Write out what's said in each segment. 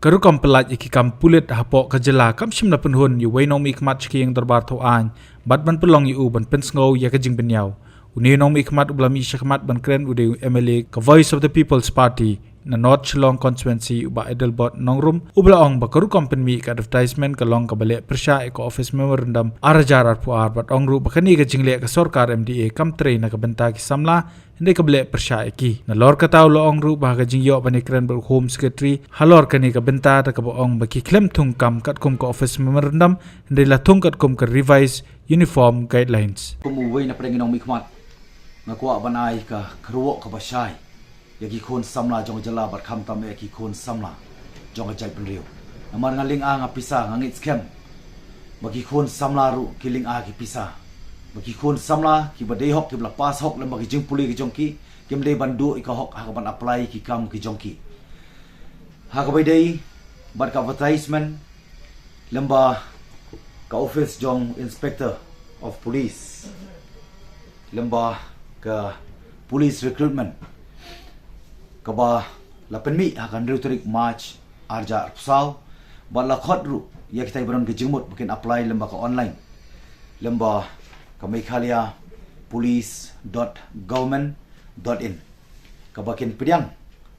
Karukam pelat iki kam pulit hapok kejela kam shim na penhun yu wainong ikmat chiki yang terbar to an bat ban pelong yu ban pensngau ya kejing benyau uni nong ikmat ublami shakmat ban kren ude MLA ka Voice of the People's Party na North Shillong constituency uba Edelbot nongrum ubla ong ba karukam penmi ka advertisement ka long ka bale persya eko office memorandum arajar arpuar bat ongru bakani ka jingle ka sorkar MDA kam tre na ka benta ki samla hindi ka bale persya eki na lor ka taw lo ongru ba ka jingyo bani kren ber home secretary halor kani ka benta ta ka ong ba ki klem thung kam kat kum ka office memorandum hindi la thung kat kum ka revise uniform guidelines kumuway na prenginong mikmat nga kuwa banay ka kruwo ka basyay yagi khon samla jong jala bar kham tam yagi khon samla jong jai penriu namar ngaling a nga pisa ngangit scam bagi khon samla ru kiling a ki pisa bagi khon samla ki badei hok ki bla pas hok lem bagi jing puli ki jongki kim dei bandu ika hok ha ban apply ki kam ki jongki ha ka badei bar ka advertisement lemba ka office jong inspector of police lemba ka police recruitment kaba lapenmi akan rutrik march arja pusau bala khotru ya kita ibaron ke jingmut bukan apply lemba ka online lemba ka Meghalaya police.government.in kaba kin pidyang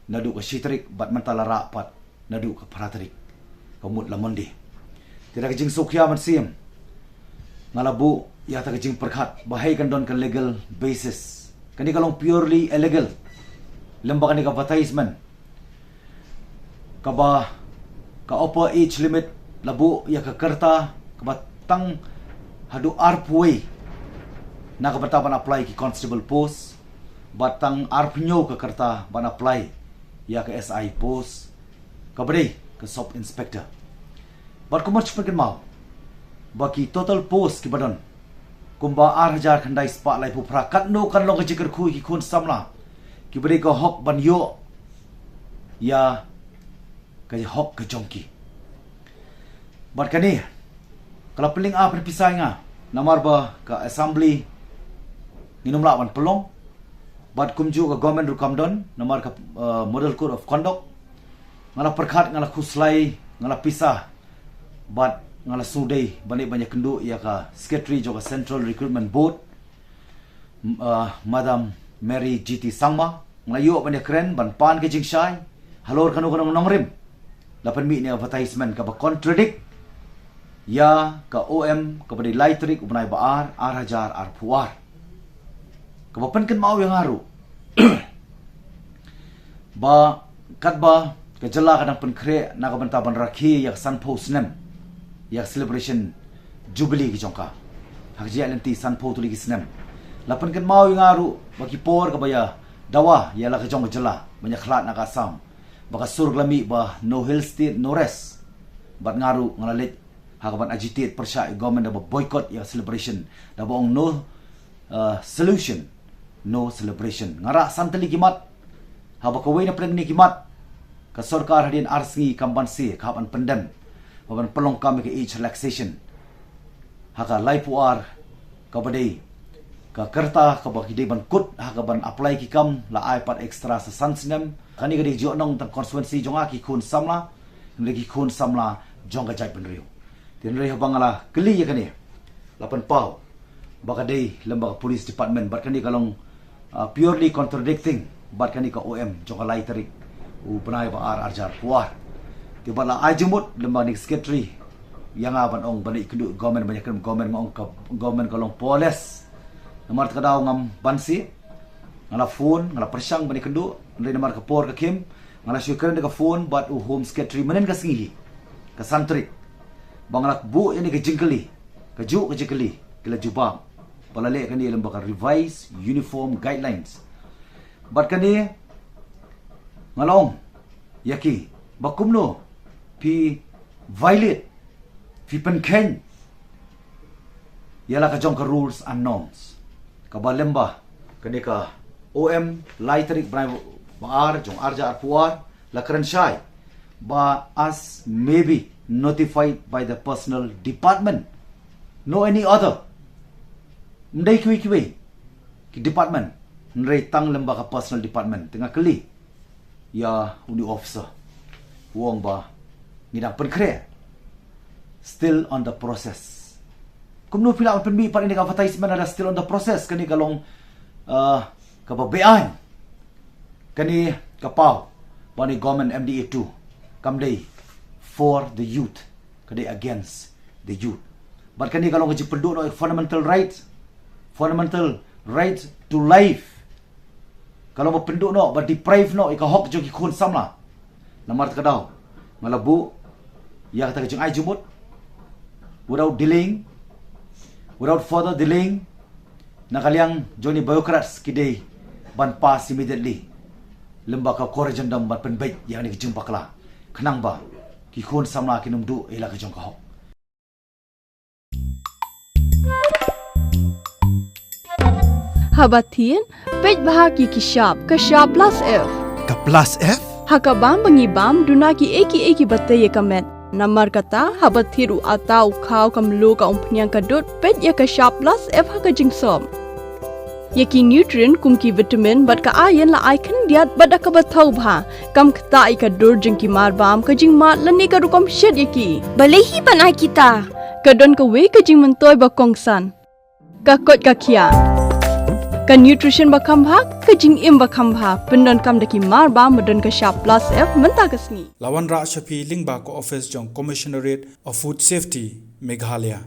nadu ka shitrik bat mentala rapat nadu ka paratrik kamut lamondi tidak jing sukya man sim ngalabu ya ta jing perkhat bahai kan don ka legal basis kani kalong purely illegal lembaga ni advertisement kaba ka upper age limit labu ya ka kerta kabatang hadu arpway na kabata ban apply ki constable post batang arpnyo ka kerta ban apply ya ka SI post kabade ka sub inspector bat kumarch perken mau baki total post ki badon kumba 8,000 khandai spa lai pu prakat no kan long ka jikar khu ki khon samla ki beri ka hok ban yo ya ka hok ka jongki bat kani kala peling a perpisai nga namar ba ka assembly nginum la ban pelong bat kumju ka government rukam don namar ka model code of conduct ngala perkhat ngala khuslai ngala pisah bat ngala sudai bani banyak kendu ya ka secretary jo ka central recruitment board madam Mary GT Sangma ngayo ban kren ban pan ke jingshai halor kanu kanu nongrim lapan mi ni advertisement ka ba contradict ya ka OM ka badi lightrik ubnai baar arhajar arpuar ka ba pen ken mau yang haru ba katba ka jala kadang pen kre na ka banta ban rakhi ya san post nem ya celebration jubilee ki jongka hakji alenti san po tuli ki snem lapan ken mau yang haru bagi por ka baya dawa ya la ka jong jela banyak khlat na ka sam baka surglami ba no hill state no rest bat ngaru ngalalit hakaban agitate persya government ba boycott ya celebration da bong no solution no celebration ngara santali kimat haba ko way na preng ni kimat ka sarkar hadin arsi kambansi kapan pendem baban pelong kami ke age relaxation haka laipuar ka badai ka kerta ka bakide ban kut ha ka ban apply ki kam la iPad extra sa sansnem kani gadi jo nong tan constituency jonga ki khun samla lagi khun samla jonga jai penriu tin rei bangala keli ya kani lapan pau bakade lembaga police department bat kani kalong purely contradicting bat kani ka OM jonga lai tarik u penai ba arjar puar ti bala ajumut lembaga secretary yang aban ong balik kedu government banyak government ngong ka government kalong polis namar kadau ngam bansi ngala phone ngala persang bani kendu ndai namar ka por ka kim ngala syukur ka phone bat u home secretary menen ka singi ka santri bangala bu ini ka jingkeli ka ju ka jingkeli kila jubang balale kan ni lembaga revise uniform guidelines bat kani ngalong yaki bakumno pi violate fi penken yala ka jong ka rules and norms kabalemba kani ka OM laitrik brai baar jong arja arpuar la krenshai ba as maybe notified by the personal department no any other ndai kiwi ki department ndai tang lemba ka personal department tengah keli ya uni officer wong ba ngidang penkre still on the process. Kumno pila ang penmi par ini advertisement ada still on the process kani kalong kapabayaan kani kapaw bani government MDA2 kamday for the youth kani against the youth. But kani kalong kaji pendu no fundamental rights to life. Kalau mo pendu no but deprive no ikahok jo ki khun samla namar kadaw malabu ya kata kajung ai jumut without further delaying nakaliang Johnny bureaucrats kidai ban pass immediately lembaga korejandam ban penbait yang ni kejumpa kala kenang ba ki khun samla kinumdu ila kajung kahok. Habatin pej bahaki kishap kashap plus F Ka plus F? hakabam bangibam dunaki eki bataye kamet namar kata habathiru atau khaw kamlu ka umpnyang kadut pej ya kashap plus F hakajing som yaki nutrient kumki vitamin bat ka ayan la icon diat bada ka bathau bha kam khta ikadur jingki mar bam kajing mat lani ka rukom shed yaki Balehi panai kita. kadon ka we kajing mentoy ba kongsan ka kot ka khia ka nutrition ba khambha kajing im ba khambha pendon kam daki mar ba madon ka sharp plus F menta kasni Lawan Ra Shafi Lingba ko office jong Commissionerate of Food Safety Meghalaya.